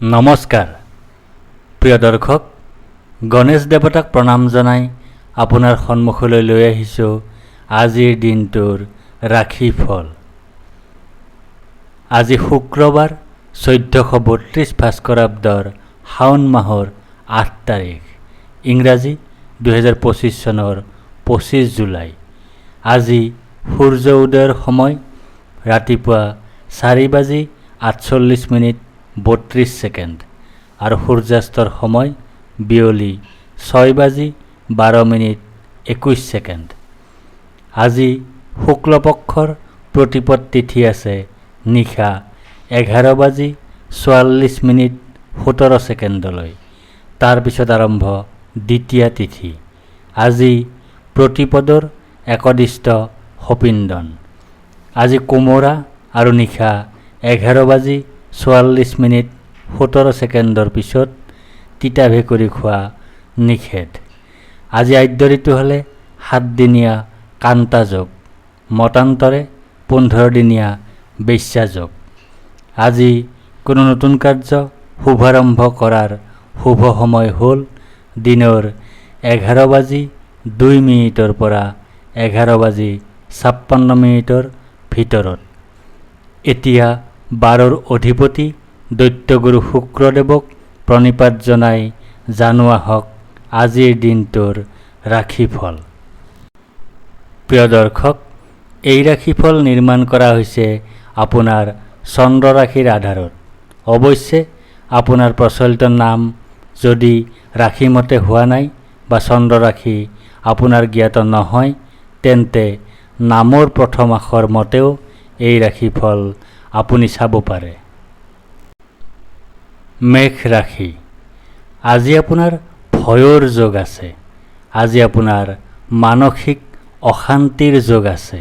নমস্কাৰ প্ৰিয় দৰ্শক, গণেশ দেৱতাক প্ৰণাম জনাই আপোনাৰ সন্মুখলৈ লৈ আহিছোঁ আজিৰ দিনটোৰ ৰাশিফল। আজি শুক্ৰবাৰ 1432 ভাস্কৰাব্দৰ শাওণ মাহৰ 8 তাৰিখ, ইংৰাজী 2025 চনৰ 25 জুলাই। আজি সূৰ্য উদয়ৰ সময় ৰাতিপুৱা 4:48:32 আৰু সূৰ্যাস্তৰ সময় বিয়লি 6:12:21। আজি শুক্লপক্ষৰ প্ৰতিপদ তিথি আছে নিশা 11:44:17 তাৰপিছত আৰম্ভ দ্বিতীয়া তিথি। আজি প্ৰতিপদৰ একদিষ্ট সপিন্দন। আজি কোমোৰা আৰু নিশা 11:44:17 পিছত তিতা ভেকুৰী খোৱা নিষেধ। আজি আদ্য ঋতু হ'লে 7 দিনীয়া কান্তা যোগ, মতান্তৰে 15 দিনীয়া বেশ্যা যোগ। আজি কোনো নতুন কাৰ্য শুভাৰম্ভ কৰাৰ শুভ সময় হ'ল দিনৰ 11:02 পৰা 11:56 ভিতৰত। এতিয়া বাৰৰ অধিপতি দৈত্যগুৰু শুক্ৰদেৱক প্ৰণিপাত জনাই জনোৱা হওক আজিৰ দিনটোৰ ৰাশিফল। প্ৰিয় দৰ্শক, এই ৰাশিফল নিৰ্মাণ কৰা হৈছে আপোনাৰ চন্দ্ৰ ৰাশিৰ আধাৰত। অৱশ্যে আপোনাৰ প্ৰচলিত নাম যদি ৰাশিমতে হোৱা নাই বা চন্দ্ৰ ৰাশি আপোনাৰ জ্ঞাত নহয়, তেন্তে নামৰ প্ৰথম আখৰ মতেও এই ৰাশিফল আপুনি চাব পাৰে। মেঘ ৰাশি। আজি আপোনাৰ ভয়ৰ যোগ আছে। আজি আপোনাৰ মানসিক অশান্তিৰ যোগ আছে।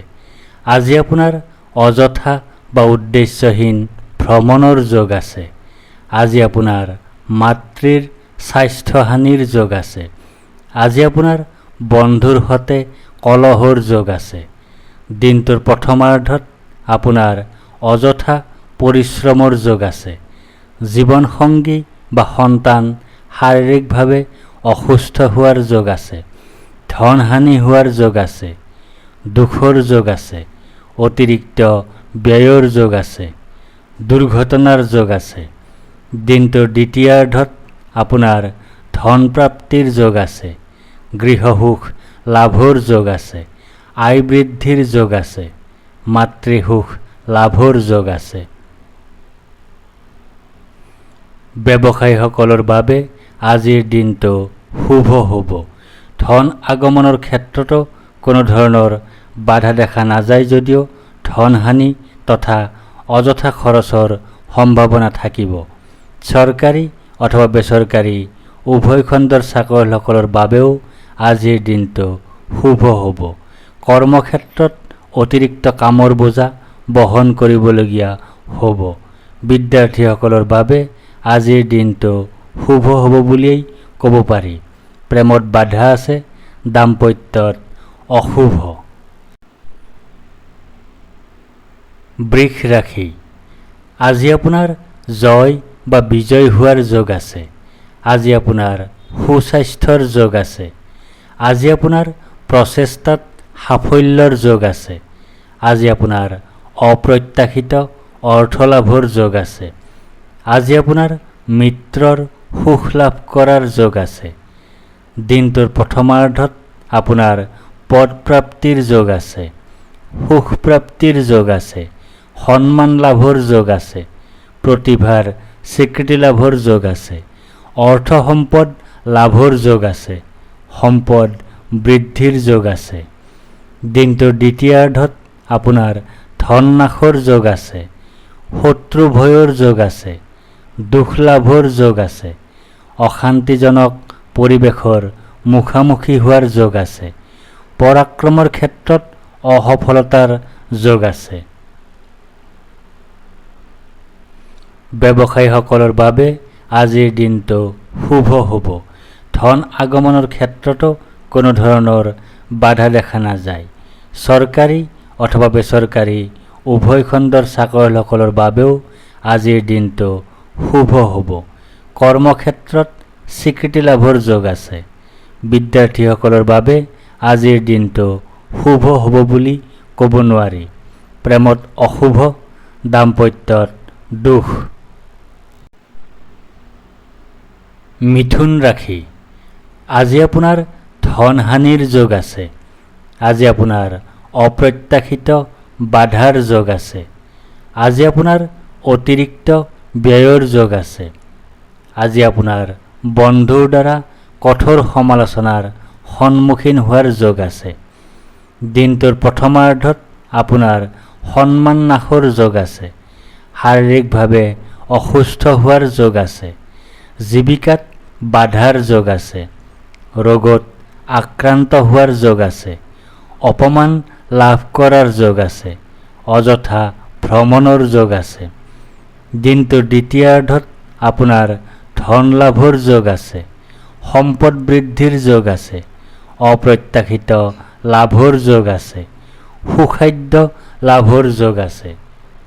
আজি আপোনাৰ অযথা বা উদ্দেশ্যহীন ভ্ৰমণৰ যোগ আছে। আজি আপোনাৰ মাতৃৰ স্বাস্থ্যহানিৰ যোগ আছে। আজি আপোনাৰ বন্ধুৰ সৈতে কলহৰ যোগ আছে। দিনটোৰ প্ৰথমাৰ্ধত আপোনাৰ অযথা পৰিশ্ৰমৰ যোগ আছে। জীৱনসংগী বা সন্তান শাৰীৰিকভাৱে অসুস্থ হোৱাৰ যোগ আছে। ধনহানি হোৱাৰ যোগ আছে। দুখৰ যোগ আছে। অতিৰিক্ত ব্যয়ৰ যোগ আছে। দুৰ্ঘটনাৰ যোগ আছে। দিনটোৰ দ্বিতীয়াৰ্ধত আপোনাৰ ধন প্ৰাপ্তিৰ যোগ আছে। গৃহসুখ লাভৰ যোগ আছে। আয় বৃদ্ধিৰ যোগ আছে। মাতৃসুখ লাভৰ যোগ আছে। ব্যৱসায়ীসকলৰ বাবে আজিৰ দিনটো শুভ হ'ব। ধন আগমনৰ ক্ষেত্ৰতো কোনো ধৰণৰ বাধা দেখা নাযায় যদিও ধনহানি তথা অযথা খৰচৰ সম্ভাৱনা থাকিব। চৰকাৰী অথবা বেচৰকাৰী উভয় খণ্ডৰ চাকৰিয়ালসকলৰ বাবেও আজিৰ দিনটো শুভ হ'ব। কৰ্মক্ষেত্ৰত অতিৰিক্ত কামৰ বোজা বহন কৰিবলগীয়া হ'ব। বিদ্যাৰ্থীসকলৰ বাবে আজিৰ দিনটো শুভ হ'ব বুলিয়েই ক'ব পাৰি। প্ৰেমত বাধা আছে, দাম্পত্যত অশুভ। বৃষ ৰাশি। আজি আপোনাৰ জয় বা বিজয় হোৱাৰ যোগ আছে। আজি আপোনাৰ সুস্বাস্থ্যৰ যোগ আছে। আজি আপোনাৰ প্ৰচেষ্টাত সাফল্যৰ যোগ আছে। আজি আপোনাৰ অপ্ৰত্যাশিত অৰ্থলাভৰ যোগ আছে। আজি আপোনাৰ মিত্ৰৰ সুখ লাভ কৰাৰ যোগ আছে। দিনটোৰ প্ৰথমাৰ্ধত আপোনাৰ পদ প্ৰাপ্তিৰ যোগ আছে। সুখ প্ৰাপ্তিৰ যোগ আছে। সন্মান লাভৰ যোগ আছে। প্ৰতিভাৰ স্বীকৃতি লাভৰ যোগ আছে। অৰ্থ সম্পদ লাভৰ যোগ আছে। সম্পদ বৃদ্ধিৰ যোগ আছে। দিনটোৰ দ্বিতীয়াৰ্ধত আপোনাৰ ধন নাশৰ যোগ আছে। শত্ৰু ভয়ৰ যোগ আছে। দুখ লাভৰ যোগ আছে। অশান্তিজনক পৰিৱেশৰ মুখামুখি হোৱাৰ যোগ আছে। পৰাক্ৰমৰ ক্ষেত্ৰত অসফলতাৰ যোগ আছে। ব্যৱসায়ীসকলৰ বাবে আজিৰ দিনটো শুভ হ'ব। ধন আগমনৰ ক্ষেত্ৰতো কোনো ধৰণৰ বাধা দেখা নাযায়। চৰকাৰী অথবা বেচৰকাৰী উভয় খণ্ডৰ চাকৰিয়ালসকলৰ বাবেও আজিৰ দিনটো শুভ হ'ব। কৰ্মক্ষেত্ৰত স্বীকৃতি লাভৰ যোগ আছে। বিদ্যাৰ্থীসকলৰ বাবে আজিৰ দিনটো শুভ হ'ব বুলি ক'ব নোৱাৰি। প্ৰেমত অশুভ, দাম্পত্যত দুখ। মিথুন ৰাশি। আজি আপোনাৰ ধন হানিৰ যোগ আছে। আজি আপোনাৰ অপ্ৰত্যাশিত বাধাৰ যোগ আছে। আজি আপোনাৰ অতিৰিক্ত ব্যয়ৰ যোগ আছে। আজি আপোনাৰ বন্ধুৰ দ্বাৰা কঠোৰ সমালোচনাৰ সন্মুখীন হোৱাৰ যোগ আছে। দিনটোৰ প্ৰথমাৰ্ধত আপোনাৰ সন্মান নাশৰ যোগ আছে। শাৰীৰিকভাৱে অসুস্থ হোৱাৰ যোগ আছে। জীৱিকাত বাধাৰ যোগ আছে। ৰোগত আক্ৰান্ত হোৱাৰ যোগ আছে। অপমান লাভ কৰাৰ যোগ আছে। অযথা ভ্ৰমণৰ যোগ আছে। দিনটোৰ দ্বিতীয়াৰ্ধত আপোনাৰ ধন লাভৰ যোগ আছে। সম্পদ বৃদ্ধিৰ যোগ আছে। অপ্ৰত্যাশিত লাভৰ যোগ আছে। সুখাদ্য লাভৰ যোগ আছে।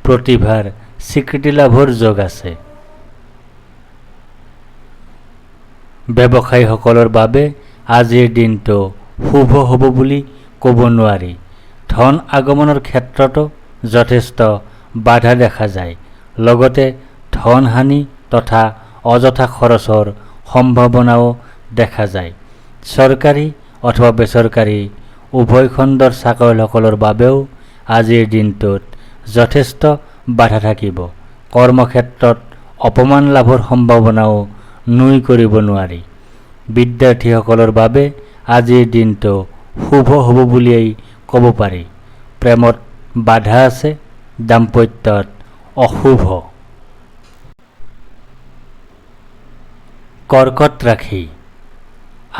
প্ৰতিভাৰ স্বীকৃতি লাভৰ যোগ আছে। ব্যৱসায়ীসকলৰ বাবে আজিৰ দিনটো শুভ হ'ব বুলি ক'ব নোৱাৰি। ধন আগমনৰ ক্ষেত্ৰতো যথেষ্ট বাধা দেখা যায়। লগতে ধন হানি তথা অযথা খৰচৰ সম্ভাৱনাও দেখা যায়। চৰকাৰী অথবা বেচৰকাৰী উভয় খণ্ডৰ চাকৰিয়ালসকলৰ বাবেও আজিৰ দিনটোত যথেষ্ট বাধা থাকিব। কৰ্মক্ষেত্ৰত অপমান লাভৰ সম্ভাৱনাও নুই কৰিব নোৱাৰি। বিদ্যাৰ্থীসকলৰ বাবে আজিৰ দিনটো শুভ হ'ব বুলিয়েই ক'ব পাৰি। প্ৰেমত বাধা আছে। দাম্পত্যত অশুভ। কৰ্কট ৰাশি।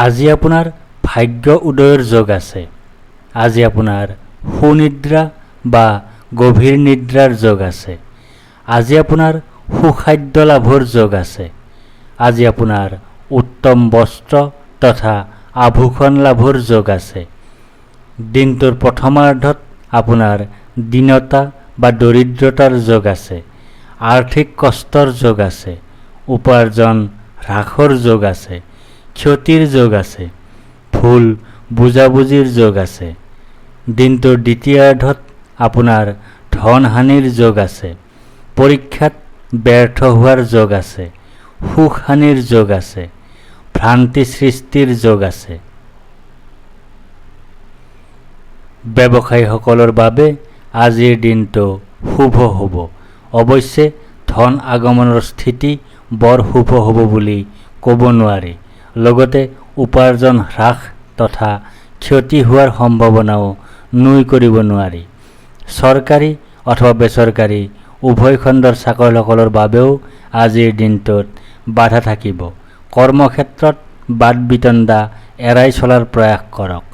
আজি আপোনাৰ ভাগ্য উদয়ৰ যোগ আছে। আজি আপোনাৰ সুনিদ্ৰা বা গভীৰ নিদ্ৰাৰ যোগ আছে। আজি আপোনাৰ সুখাদ্য লাভৰ যোগ আছে। আজি আপোনাৰ উত্তম বস্ত্ৰ তথা আভূষণ লাভৰ যোগ আছে। দিনটোৰ প্ৰথমাৰ্ধত আপোনাৰ দীনতা বা দৰিদ্ৰতাৰ যোগ আছে। আৰ্থিক কষ্টৰ যোগ আছে। উপাৰ্জন হ্ৰাসৰ যোগ আছে। ক্ষতিৰ যোগ আছে। ভুল বুজাবুজিৰ যোগ আছে। দিনটোৰ দ্বিতীয়াৰ্ধত আপোনাৰ ধন হানিৰ যোগ আছে। পৰীক্ষাত ব্যৰ্থ হোৱাৰ যোগ আছে। সুখ হানিৰ যোগ আছে। ভ্ৰান্তি সৃষ্টিৰ যোগ আছে। ব্যৱসায়ীসকলৰ বাবে আজিৰ দিনটো শুভ হ'ব। অৱশ্যে ধন আগমনৰ স্থিতি বৰ শুভ হ'ব বুলি ক'ব নোৱাৰি। লগতে উপাৰ্জন হ্ৰাস তথা ক্ষতি হোৱাৰ সম্ভাৱনাও নুই কৰিব নোৱাৰি। চৰকাৰী অথবা বেচৰকাৰী উভয় খণ্ডৰ চাকৰিয়ালসকলৰ বাবেও আজিৰ দিনটোত বাধা থাকিব। কৰ্মক্ষেত্ৰত বাদ বিতণ্ডা এৰাই চলাৰ প্ৰয়াস কৰক।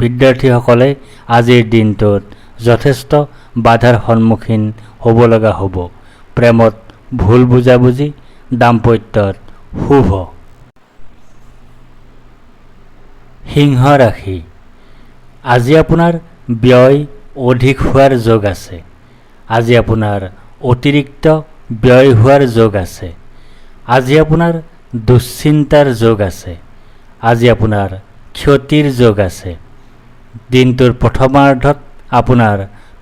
বিদ্যাৰ্থীসকলে আজিৰ দিনটোত যথেষ্ট বাধাৰ সন্মুখীন হ'ব লগা হ'ব। প্ৰেমত ভুল বুজাবুজি। দাম্পত্যত শুভ। সিংহ ৰাশি। আজি আপোনাৰ ব্যয় অধিক হোৱাৰ যোগ আছে। আজি আপোনাৰ অতিৰিক্ত ব্যয় হোৱাৰ যোগ আছে। আজি আপোনাৰ দুশ্চিন্তাৰ যোগ আছে। আজি আপোনাৰ ক্ষতিৰ যোগ আছে। দিনটোৰ প্ৰথমাৰ্ধত আপোনাৰ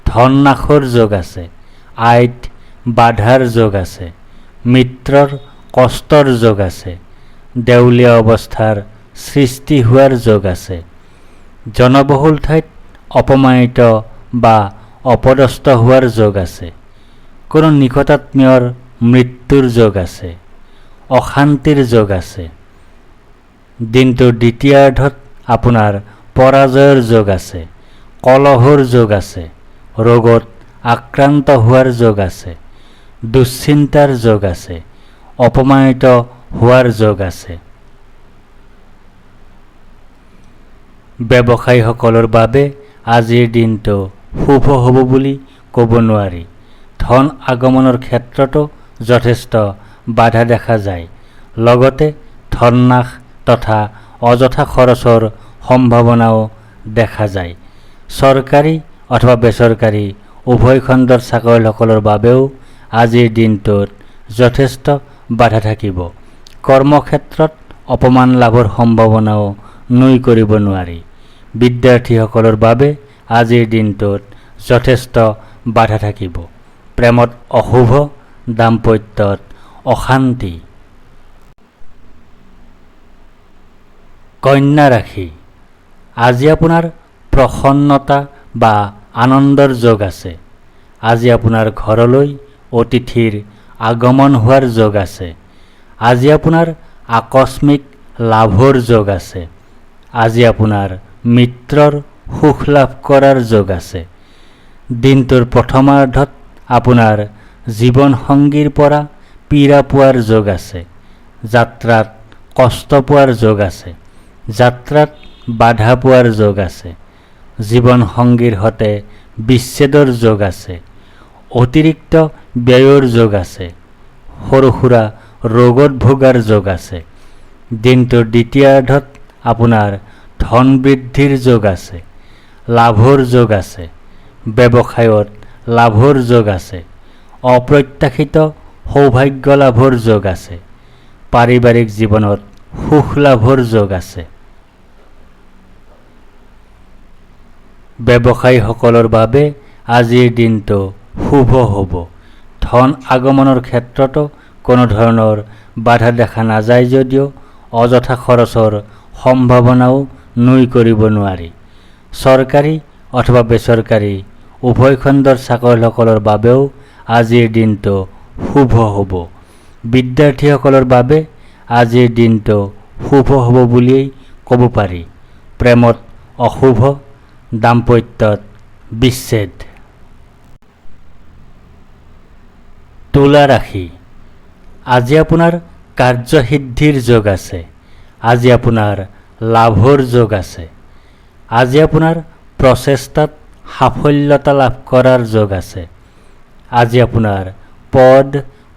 ধন নাশৰ যোগ আছে। আইত বাধাৰ যোগ আছে। মিত্ৰৰ কষ্টৰ যোগ আছে। দেউলীয়া অৱস্থাৰ সৃষ্টি হোৱাৰ যোগ আছে। জনবহুল ঠাইত অপমানিত বা অপদস্থ হোৱাৰ যোগ আছে। কোনো নিকটাত্মীয়ৰ মৃত্যুৰ যোগ আছে। অশান্তিৰ যোগ আছে। দিনটোৰ দ্বিতীয়াৰ্ধত আপোনাৰ পৰাজয়ৰ যোগ আছে। কলহৰ যোগ আছে। ৰোগত আক্ৰান্ত হোৱাৰ যোগ আছে। দুশ্চিন্তাৰ যোগ আছে। অপমানিত হোৱাৰ যোগ আছে। ব্যৱসায়ীসকলৰ বাবে আজিৰ দিনটো শুভ হ'ব বুলি ক'ব নোৱাৰি। ধন আগমনৰ ক্ষেত্ৰতো যথেষ্ট বাধা দেখা যায়। লগতে ধন নাশ তথা অযথা খৰচৰ সম্ভাৱনাও দেখা যায়। চৰকাৰী অথবা বেচৰকাৰী উভয় খণ্ডৰ চাকৰিয়ালসকলৰ বাবেও আজিৰ দিনটোত যথেষ্ট বাধা থাকিব। কৰ্মক্ষেত্ৰত অপমান লাভৰ সম্ভাৱনাও নুই কৰিব নোৱাৰি। বিদ্যাৰ্থীসকলৰ বাবে আজিৰ দিনটোত যথেষ্ট বাধা থাকিব। প্ৰেমত অশুভ, দাম্পত্যত অশান্তি। কন্যা ৰাশি। আজি আপোনাৰ প্ৰসন্নতা বা আনন্দৰ যোগ আছে। আজি আপোনাৰ ঘৰলৈ অতিথিৰ আগমন হোৱাৰ যোগ আছে। আজি আপোনাৰ আকস্মিক লাভৰ যোগ আছে। আজি আপোনাৰ মিত্ৰৰ সুখ লাভ কৰাৰ যোগ আছে। দিনটোৰ প্ৰথমাৰ্ধত আপোনাৰ জীৱনসংগীৰ পৰা পীড়া পোৱাৰ যোগ আছে। যাত্ৰাত কষ্ট পোৱাৰ যোগ আছে। যাত্ৰাত বাধা পোৱাৰ যোগ আছে। জীৱনসংগীৰ সৈতে বিচ্ছেদৰ যোগ আছে। অতিৰিক্ত ব্যয়ৰ যোগ আছে। সৰু সুৰা ৰোগত ভোগাৰ যোগ আছে। দিনটোৰ দ্বিতীয়াৰ্ধত আপোনাৰ ধন বৃদ্ধিৰ যোগ আছে। লাভৰ যোগ আছে। ব্যৱসায়ত লাভৰ যোগ আছে। অপ্ৰত্যাশিত সৌভাগ্য লাভৰ যোগ আছে। পাৰিবাৰিক জীৱনত সুখ লাভৰ যোগ আছে। ব্যৱসায়ীসকলৰ বাবে আজিৰ দিনটো শুভ হ'ব। ধন আগমনৰ ক্ষেত্ৰতো কোনো ধৰণৰ বাধা দেখা নাযায় যদিও অযথা খৰচৰ সম্ভাৱনাও নুই কৰিব নোৱাৰি। চৰকাৰী অথবা বেচৰকাৰী উভয় খণ্ডৰ চাকৰিয়ালসকলৰ বাবেও আজিৰ দিনটো শুভ হ'ব। বিদ্যাৰ্থীসকলৰ বাবে আজিৰ দিনটো শুভ হ'ব বুলিয়েই ক'ব পাৰি। প্ৰেমত অশুভ, দাম্পত্যত বিচ্ছেদ। তুলা ৰাশি। আজি আপোনাৰ কাৰ্যসিদ্ধিৰ যোগ আছে। আজি আপোনাৰ লাভৰ যোগ আছে। আজি আপোনাৰ প্ৰচেষ্টাত সাফল্যতা লাভ কৰাৰ যোগ আছে। আজি আপোনাৰ পদ,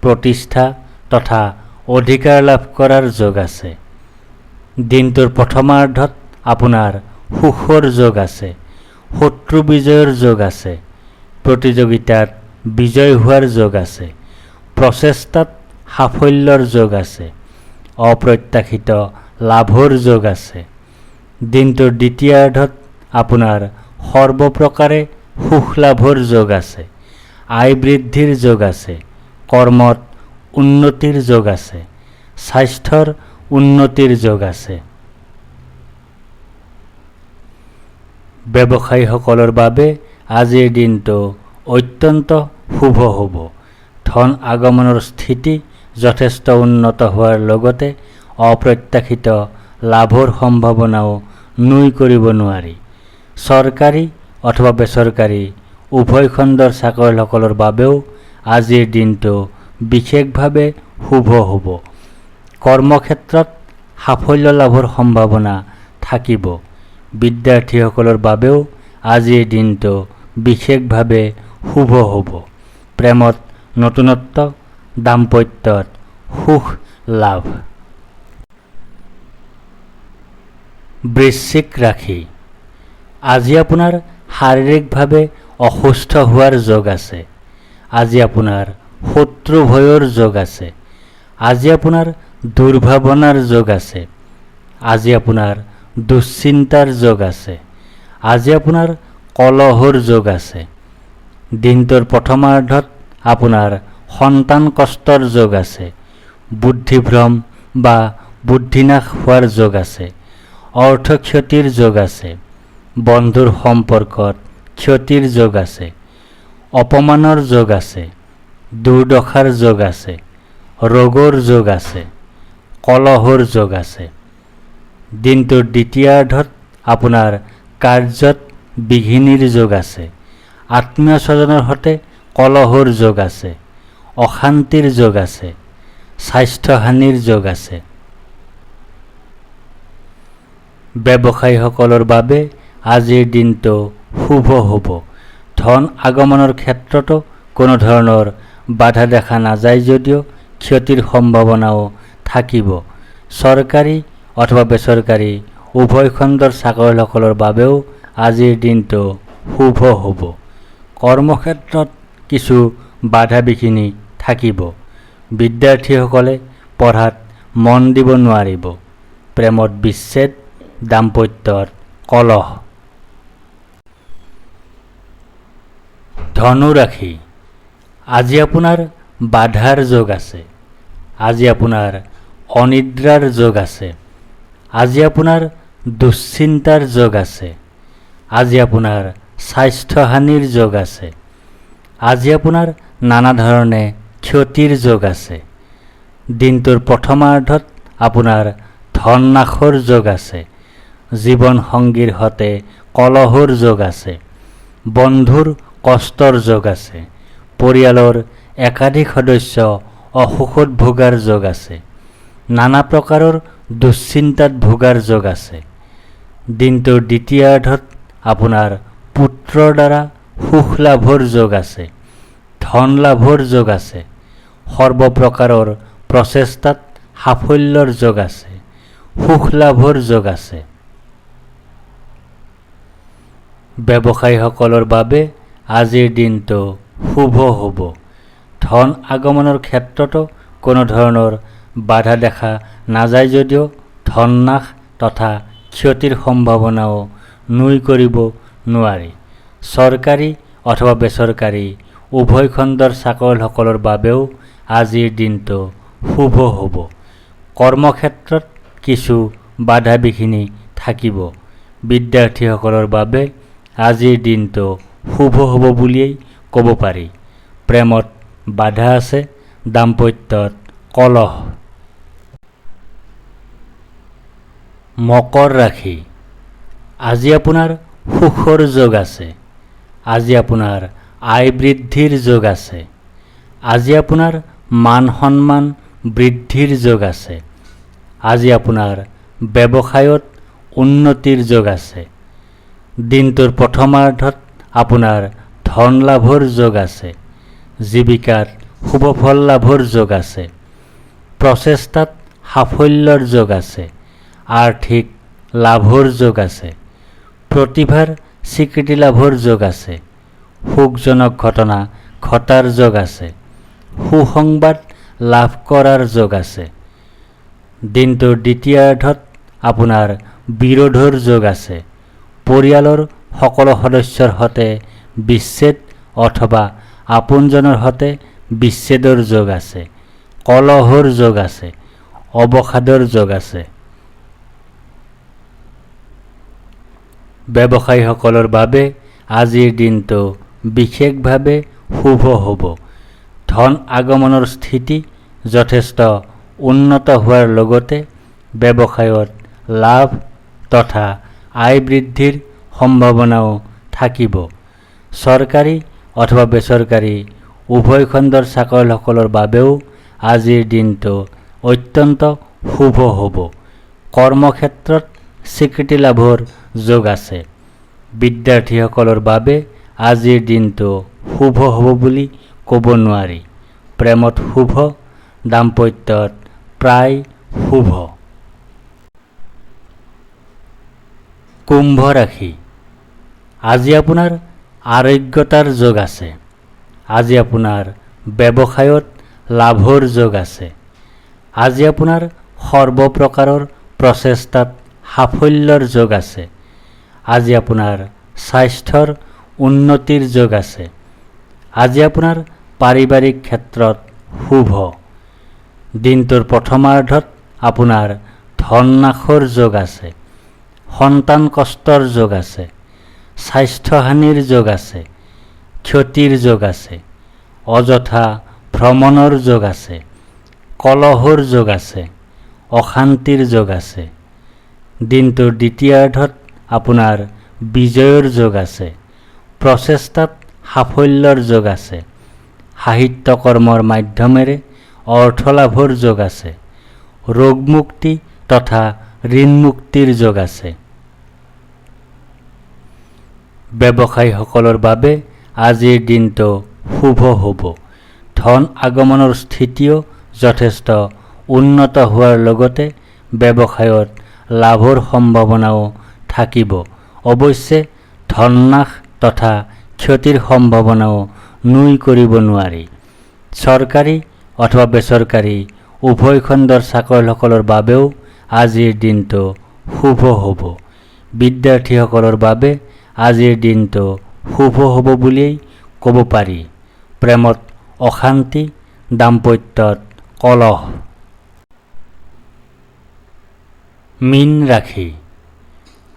প্ৰতিষ্ঠা তথা অধিকাৰ লাভ কৰাৰ যোগ আছে। দিনটোৰ প্ৰথমাৰ্ধত আপোনাৰ সুখৰ যোগ আছে। শত্ৰু বিজয়ৰ যোগ আছে। প্ৰতিযোগিতাত বিজয় হোৱাৰ যোগ আছে। প্ৰচেষ্টাত সাফল্যৰ যোগ আছে। অপ্ৰত্যাশিত লাভৰ যোগ আছে। দিনটোৰ দ্বিতীয়াৰ্ধত আপোনাৰ সৰ্বপ্ৰকাৰে সুখ লাভৰ যোগ আছে। আয় বৃদ্ধিৰ যোগ আছে। কৰ্মত উন্নতিৰ যোগ আছে। স্বাস্থ্যৰ উন্নতিৰ যোগ আছে। ব্যৱসায়ীসকলৰ বাবে আজিৰ দিনটো অত্যন্ত শুভ হ'ব। ধন আগমনৰ স্থিতি যথেষ্ট উন্নত হোৱাৰ লগতে অপ্ৰত্যাশিত লাভৰ সম্ভাৱনাও নুই কৰিব নোৱাৰি। চৰকাৰী অথবা বেচৰকাৰী উভয় খণ্ডৰ চাকৰিয়ালসকলৰ বাবেও আজিৰ দিনটো বিশেষভাৱে শুভ হ'ব। কৰ্মক্ষেত্ৰত সাফল্য লাভৰ সম্ভাৱনা থাকিব। বিদ্যাৰ্থীসকলৰ বাবেও আজিৰ দিনটো বিশেষভাৱে শুভ হ'ব। প্ৰেমত নতুনত্ব, দাম্পত্যত সুখ লাভ। বৃশ্চিক ৰাশি। আজি আপোনাৰ শাৰীৰিকভাৱে অসুস্থ হোৱাৰ যোগ আছে। আজি আপোনাৰ শত্ৰু ভয়ৰ যোগ আছে। আজি আপোনাৰ দুৰ্ভাৱনাৰ যোগ আছে। আজি আপোনাৰ দুশ্চিন্তাৰ যোগ আছে। আজি আপোনাৰ কলহৰ যোগ আছে। দিনটোৰ প্ৰথমাৰ্ধত আপোনাৰ সন্তান কষ্টৰ যোগ আছে। বুদ্ধিভ্ৰম বা বুদ্ধিনাশ হোৱাৰ যোগ আছে। অৰ্থ ক্ষতিৰ যোগ আছে। বন্ধুৰ সম্পৰ্কত ক্ষতিৰ যোগ আছে। অপমানৰ যোগ আছে। দুৰ্দশাৰ যোগ আছে। ৰোগৰ যোগ আছে। কলহৰ যোগ আছে। দিনটোৰ দ্বিতীয়াৰ্ধত আপোনাৰ কাৰ্যত বিঘিনিৰ যোগ আছে। আত্মীয় স্বজনৰ সৈতে কলহৰ যোগ আছে। অশান্তিৰ যোগ আছে। স্বাস্থ্যহানিৰ যোগ আছে। ব্যৱসায়ীসকলৰ বাবে আজিৰ দিনটো শুভ হ'ব। ধন আগমনৰ ক্ষেত্ৰতো কোনো ধৰণৰ বাধা দেখা নাযায় যদিও ক্ষতিৰ সম্ভাৱনাও থাকিব। চৰকাৰী অথবা বেচৰকাৰী উভয় খণ্ডৰ চাকৰিয়ালসকলৰ বাবেও আজিৰ দিনটো শুভ হ'ব। কৰ্মক্ষেত্ৰত কিছু বাধা বিঘিনি থাকিব। বিদ্যাৰ্থীসকলে পঢ়াত মন দিব নোৱাৰিব। প্ৰেমত বিচ্ছেদ, দাম্পত্যত কলহ। ধনু ৰাশি। আজি আপোনাৰ বাধাৰ যোগ আছে। আজি আপোনাৰ অনিদ্ৰাৰ যোগ আছে। আজি আপোনাৰ দুশ্চিন্তাৰ যোগ আছে। আজি আপোনাৰ স্বাস্থ্যহানিৰ যোগ আছে। আজি আপোনাৰ নানা ধৰণে ক্ষতিৰ যোগ আছে। দিনটোৰ প্ৰথমাৰ্ধত আপোনাৰ ধন নাশৰ যোগ আছে। জীৱন সংগীৰ সতে কলহৰ যোগ আছে। বন্ধুৰ কষ্টৰ যোগ আছে। পৰিয়ালৰ একাধিক সদস্য অসুখত ভোগাৰ যোগ আছে। নানা প্ৰকাৰৰ দুশ্চিন্তাত ভোগাৰ যোগ আছে। দিনটোৰ দ্বিতীয়াৰ্ধত আপোনাৰ পুত্ৰৰ দ্বাৰা সুখ লাভৰ যোগ আছে। ধন লাভৰ যোগ আছে। সৰ্বপ্ৰকাৰৰ প্ৰচেষ্টাত সাফল্যৰ যোগ আছে। সুখ লাভৰ যোগ আছে। ব্যৱসায়ীসকলৰ বাবে আজিৰ দিনটো শুভ হ'ব। ধন আগমনৰ ক্ষেত্ৰতো কোনো ধৰণৰ বাধা দেখা নাযায় যদিও ধন নাশ তথা ক্ষতিৰ সম্ভাৱনাও নুই কৰিব নোৱাৰি। চৰকাৰী অথবা বেচৰকাৰী উভয় খণ্ডৰ চাকৰিয়ালসকলৰ বাবেও আজিৰ দিনটো শুভ হ'ব। কৰ্মক্ষেত্ৰত কিছু বাধা বিঘিনি থাকিব। বিদ্যাৰ্থীসকলৰ বাবে আজিৰ দিনটো শুভ হ'ব বুলিয়েই ক'ব পাৰি। প্ৰেমত বাধা আছে, দাম্পত্যত কলহ। মকৰ ৰাশি। আজি আপোনাৰ সুখৰ যোগ আছে। আজি আপোনাৰ আয় বৃদ্ধিৰ যোগ আছে। আজি আপোনাৰ মান সন্মান বৃদ্ধিৰ যোগ আছে। আজি আপোনাৰ ব্যৱসায়ত উন্নতিৰ যোগ আছে। দিনটোৰ প্ৰথমাৰ্ধত আপোনাৰ ধন লাভৰ যোগ আছে। জীৱিকাত শুভফল লাভৰ যোগ আছে। প্ৰচেষ্টাত সাফল্যৰ যোগ আছে। আৰ্থিক লাভৰ যোগ আছে। প্ৰতিভাৰ স্বীকৃতি লাভৰ যোগ আছে। সুখজনক ঘটনা ঘটাৰ যোগ আছে। সুসংবাদ লাভ কৰাৰ যোগ আছে। দিনটোৰ দ্বিতীয়াৰ্ধত আপোনাৰ বিৰোধৰ যোগ আছে। পৰিয়ালৰ সকলো সদস্যৰ সৈতে বিচ্ছেদ অথবা আপোনজনৰ সৈতে বিচ্ছেদৰ যোগ আছে। কলহৰ যোগ আছে। অৱসাদৰ যোগ আছে। ব্যৱসায়ীসকলৰ বাবে আজিৰ দিনটো বিশেষভাৱে শুভ হ'ব। ধন আগমনৰ স্থিতি যথেষ্ট উন্নত হোৱাৰ লগতে ব্যৱসায়ত লাভ তথা আয় বৃদ্ধিৰ সম্ভাৱনাও থাকিব। চৰকাৰী অথবা বেচৰকাৰী উভয় খণ্ডৰ চাকৰিয়ালসকলৰ বাবেও আজিৰ দিনটো অত্যন্ত শুভ হ'ব। কৰ্মক্ষেত্ৰত স্বীকৃতি লাভৰ যোগ আছে। বিদ্যাৰ্থীসকলৰ বাবে আজিৰ দিনটো শুভ হ'ব বুলি ক'ব নোৱাৰি। প্ৰেমত শুভ, দাম্পত্যত প্ৰায় শুভ। কুম্ভ ৰাশি। আজি আপোনাৰ আৰোগ্যতাৰ যোগ আছে। আজি আপোনাৰ ব্যৱসায়ত লাভৰ যোগ আছে। আজি আপোনাৰ সৰ্বপ্ৰকাৰৰ প্ৰচেষ্টাত সাফল্যৰ যোগ আছে। আজি আপোনাৰ স্বাস্থ্যৰ উন্নতিৰ যোগ আছে। আজি আপোনাৰ পাৰিবাৰিক ক্ষেত্ৰত শুভ। দিনটোৰ প্ৰথমাৰ্ধত আপোনাৰ ধন নাশৰ যোগ আছে। সন্তান কষ্টৰ যোগ আছে। স্বাস্থ্যহানিৰ যোগ আছে। ক্ষতিৰ যোগ আছে। অযথা ভ্ৰমণৰ যোগ আছে। কলহৰ যোগ আছে। অশান্তিৰ যোগ আছে। দিনটোৰ দ্বিতীয়াৰ্ধত আপোনাৰ বিজয়ৰ যোগ আছে। প্ৰচেষ্টাত সাফল্যৰ যোগ আছে। সাহিত্য কৰ্মৰ মাধ্যমেৰে অৰ্থ লাভৰ যোগ আছে। ৰোগমুক্তি তথা ঋণ মুক্তিৰ যোগ আছে। ব্যৱসায়ীসকলৰ বাবে আজিৰ দিনটো শুভ হ'ব। ধন আগমনৰ স্থিতিও যথেষ্ট উন্নত হোৱাৰ লগতে ব্যৱসায়ত লাভৰ সম্ভাৱনাও থাকিব। অৱশ্যে ধন নাশ তথা ক্ষতিৰ সম্ভাৱনাও নুই কৰিব নোৱাৰি। চৰকাৰী অথবা বেচৰকাৰী উভয় খণ্ডৰ চাকৰিয়ালসকলৰ বাবেও আজিৰ দিনটো শুভ হ'ব। বিদ্যাৰ্থীসকলৰ বাবে আজিৰ দিনটো শুভ হ'ব বুলিয়েই ক'ব পাৰি। প্ৰেমত অশান্তি, দাম্পত্যত কলহ। মীন ৰাশি।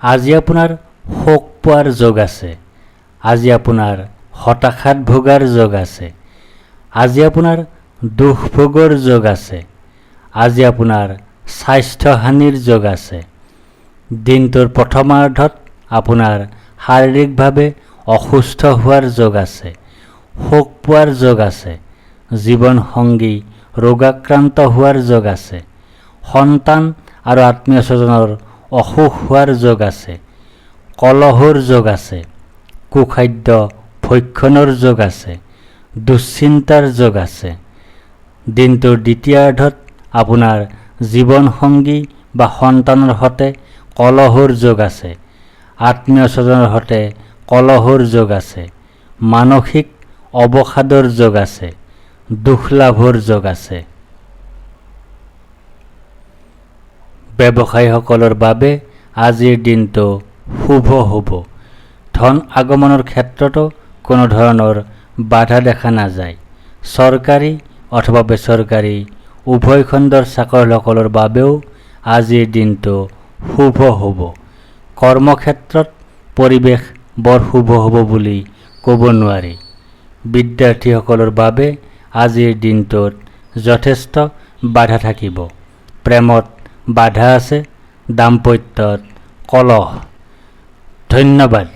আজি আপোনাৰ শোক পোৱাৰ যোগ আছে। আজি আপোনাৰ হতাশাত ভোগাৰ যোগ আছে। আজি আপোনাৰ দুখ ভোগৰ যোগ আছে। আজি আপোনাৰ স্বাস্থ্যহানিৰ যোগ আছে। দিনটোৰ প্ৰথমাৰ্ধত আপোনাৰ শাৰীৰিকভাৱে অসুস্থ হোৱাৰ যোগ আছে। শোক পোৱাৰ যোগ আছে। জীৱনসংগী ৰোগাক্ৰান্ত হোৱাৰ যোগ আছে। সন্তান আৰু আত্মীয় স্বজনৰ অসুখ হোৱাৰ যোগ আছে। কলহৰ যোগ আছে। কুখাদ্য ভক্ষণৰ যোগ আছে। দুশ্চিন্তাৰ যোগ আছে। দিনটোৰ দ্বিতীয়াৰ্ধত আপোনাৰ জীৱনসংগী বা সন্তানৰ সৈতে কলহৰ যোগ আছে। আত্মীয় স্বজনৰ সৈতে কলহৰ যোগ আছে। মানসিক অৱসাদৰ যোগ আছে। দুখ লাভৰ যোগ আছে। ব্যৱসায়ীসকলৰ বাবে আজিৰ দিনটো শুভ হ'ব। ধন আগমনৰ ক্ষেত্ৰতো কোনো ধৰণৰ বাধা দেখা নাযায়। চৰকাৰী অথবা বেচৰকাৰী উভয় খণ্ডৰ চাকৰিয়ালসকলৰ বাবেও আজিৰ দিনটো শুভ হ'ব। কৰ্মক্ষেত্ৰত পৰিৱেশ বৰ শুভ হ'ব বুলি ক'ব নোৱাৰি। বিদ্যাৰ্থীসকলৰ বাবে আজিৰ দিনটোত যথেষ্ট বাধা থাকিব। প্ৰেমত বাধা আছে, দাম্পত্যত কলহ। ধন্যবাদ।